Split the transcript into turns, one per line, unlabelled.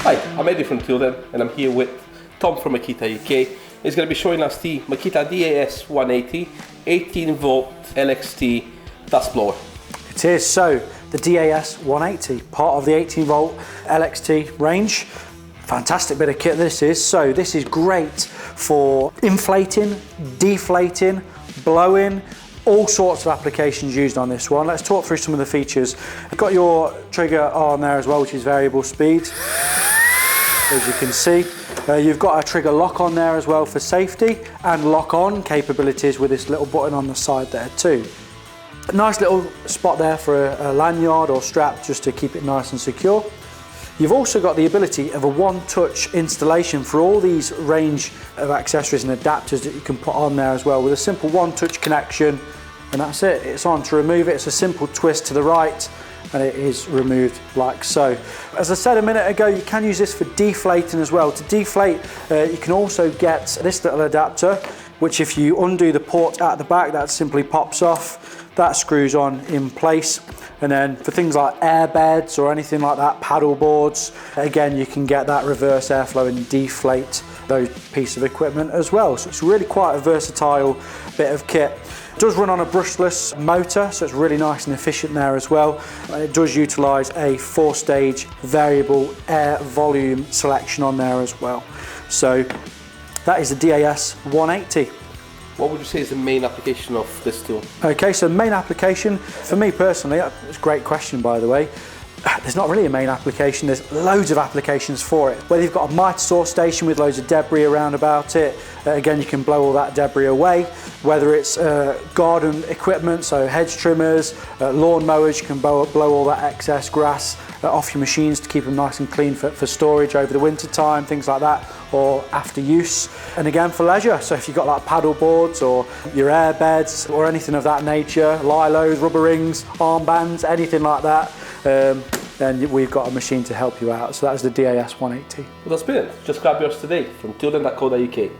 Hi, I'm Eddie from Toolden and I'm here with Tom from Makita UK. He's going to be showing us the Makita DAS180 18 volt LXT dust blower.
It is, so the DAS180, part of the 18 volt LXT range. Fantastic bit of kit this is. So this is great for inflating, deflating, blowing, all sorts of applications used on this one. Let's talk through some of the features. You've got your trigger on there as well, which is variable speed, as you can see. You've got a trigger lock on there as well for safety, and lock on capabilities with this little button on the side there too. A nice little spot there for a lanyard or strap just to keep it nice and secure. You've also got the ability of a one-touch installation for all these range of accessories and adapters that you can put on there as well, with a simple one-touch connection, and that's it. It's on to remove it. It's a simple twist to the right and it is removed like so. As I said a minute ago, you can use this for deflating as well. To deflate, you can also get this little adapter, which if you undo the port at the back, that simply pops off. That screws on in place. And then for things like airbeds or anything like that, paddle boards, again, you can get that reverse airflow and deflate those pieces of equipment as well. So it's really quite a versatile bit of kit. It does run on a brushless motor, so it's really nice and efficient there as well. And it does utilise a 4-stage variable air volume selection on there as well. So that is the DAS180.
What would you say is the main application of this tool?
Okay, so main application, for me personally, it's a great question by the way. There's not really a main application, there's loads of applications for it. Whether you've got a mitre source station with loads of debris around about it, again you can blow all that debris away. Whether it's garden equipment, so hedge trimmers, lawn mowers, you can blow all that excess grass off your machines to keep them nice and clean for storage over the winter time, things like that, or after use. And again for leisure, so if you've got like paddle boards or your air beds or anything of that nature, lilos, rubber rings, armbands, anything like that, then we've got a machine to help you out. So that was the DAS180.
Well, that's brilliant. Just grab yours today from toolden.co.uk.